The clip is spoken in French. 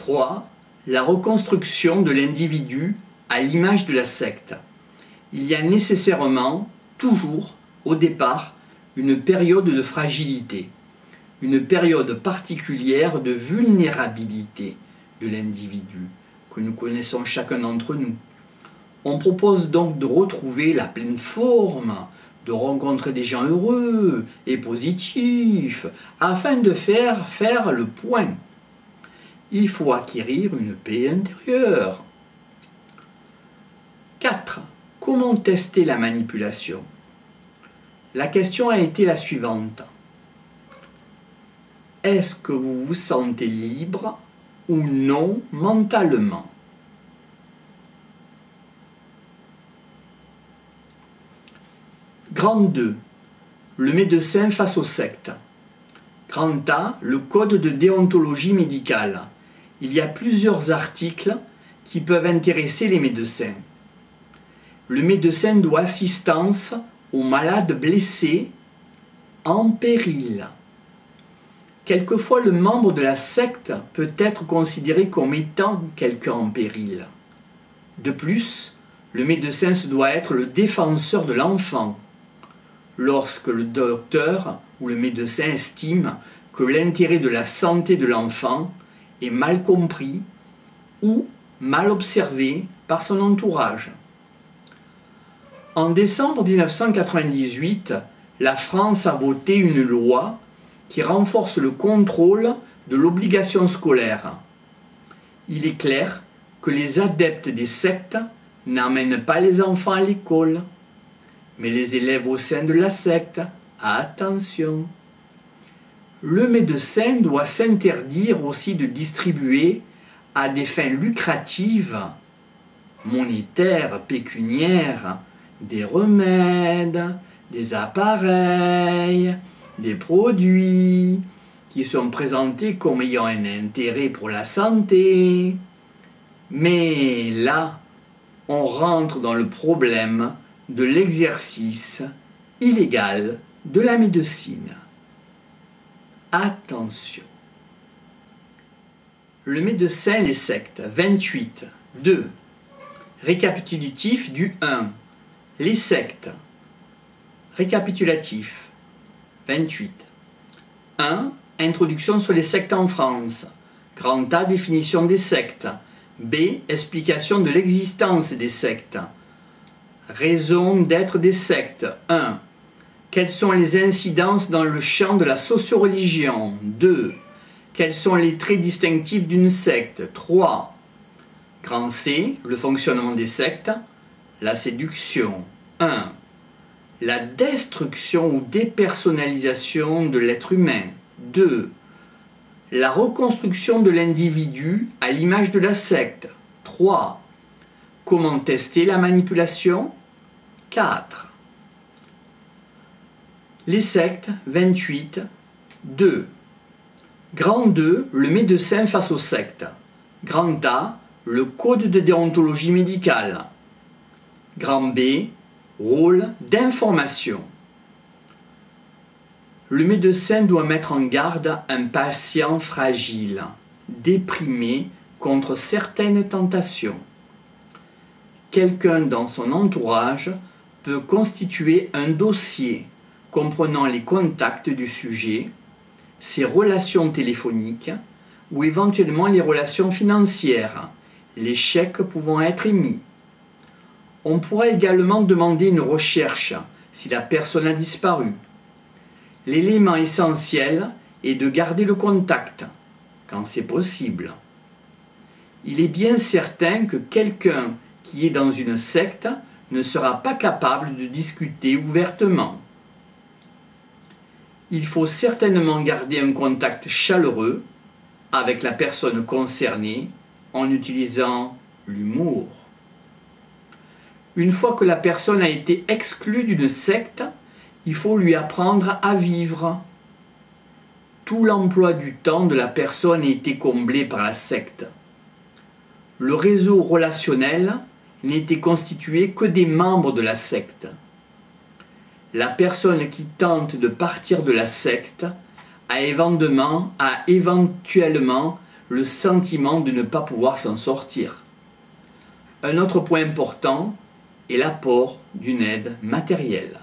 3. La reconstruction de l'individu à l'image de la secte. Il y a nécessairement, toujours, au départ, une période de fragilité, une période particulière de vulnérabilité de l'individu, que nous connaissons chacun d'entre nous. On propose donc de retrouver la pleine forme, de rencontrer des gens heureux et positifs, afin de faire le point. Il faut acquérir une paix intérieure. 4. Comment tester la manipulation? La question a été la suivante. Est-ce que vous vous sentez libre ou non mentalement? Grand 2. Le médecin face aux sectes. Grand A. Le code de déontologie médicale. Il y a plusieurs articles qui peuvent intéresser les médecins. Le médecin doit assistance aux malades blessés en péril. Quelquefois, le membre de la secte peut être considéré comme étant quelqu'un en péril. De plus, le médecin se doit être le défenseur de l'enfant. Lorsque le docteur ou le médecin estime que l'intérêt de la santé de l'enfant est mal compris ou mal observé par son entourage. En décembre 1998, la France a voté une loi qui renforce le contrôle de l'obligation scolaire. Il est clair que les adeptes des sectes n'emmènent pas les enfants à l'école, mais les élèves au sein de la secte, attention. Le médecin doit s'interdire aussi de distribuer à des fins lucratives, monétaires, pécuniaires, des remèdes, des appareils, des produits qui sont présentés comme ayant un intérêt pour la santé. Mais là, on rentre dans le problème de l'exercice illégal de la médecine. Attention. Le médecin, les sectes. 28. 2. Récapitulatif du 1. Les sectes. Récapitulatif. 28. 1. Introduction sur les sectes en France. Grand A. Définition des sectes. B. Explication de l'existence des sectes. Raison d'être des sectes. 1. Quelles sont les incidences dans le champ de la socio-religion? 2. Quels sont les traits distinctifs d'une secte? 3. Grand C. Le fonctionnement des sectes. La séduction. 1. La destruction ou dépersonnalisation de l'être humain. 2. La reconstruction de l'individu à l'image de la secte. 3. Comment tester la manipulation? 4. Les sectes. 28. 2. Grand 2. Le médecin face aux sectes. Grand A. Le code de déontologie médicale. Grand B. Rôle d'information. Le médecin doit mettre en garde un patient fragile, déprimé contre certaines tentations. Quelqu'un dans son entourage peut constituer un dossier comprenant les contacts du sujet, ses relations téléphoniques ou éventuellement les relations financières, les chèques pouvant être émis. On pourra également demander une recherche si la personne a disparu. L'élément essentiel est de garder le contact, quand c'est possible. Il est bien certain que quelqu'un qui est dans une secte ne sera pas capable de discuter ouvertement. Il faut certainement garder un contact chaleureux avec la personne concernée en utilisant l'humour. Une fois que la personne a été exclue d'une secte, il faut lui apprendre à vivre. Tout l'emploi du temps de la personne a été comblé par la secte. Le réseau relationnel n'était constitué que des membres de la secte. La personne qui tente de partir de la secte a éventuellement le sentiment de ne pas pouvoir s'en sortir. Un autre point important est l'apport d'une aide matérielle.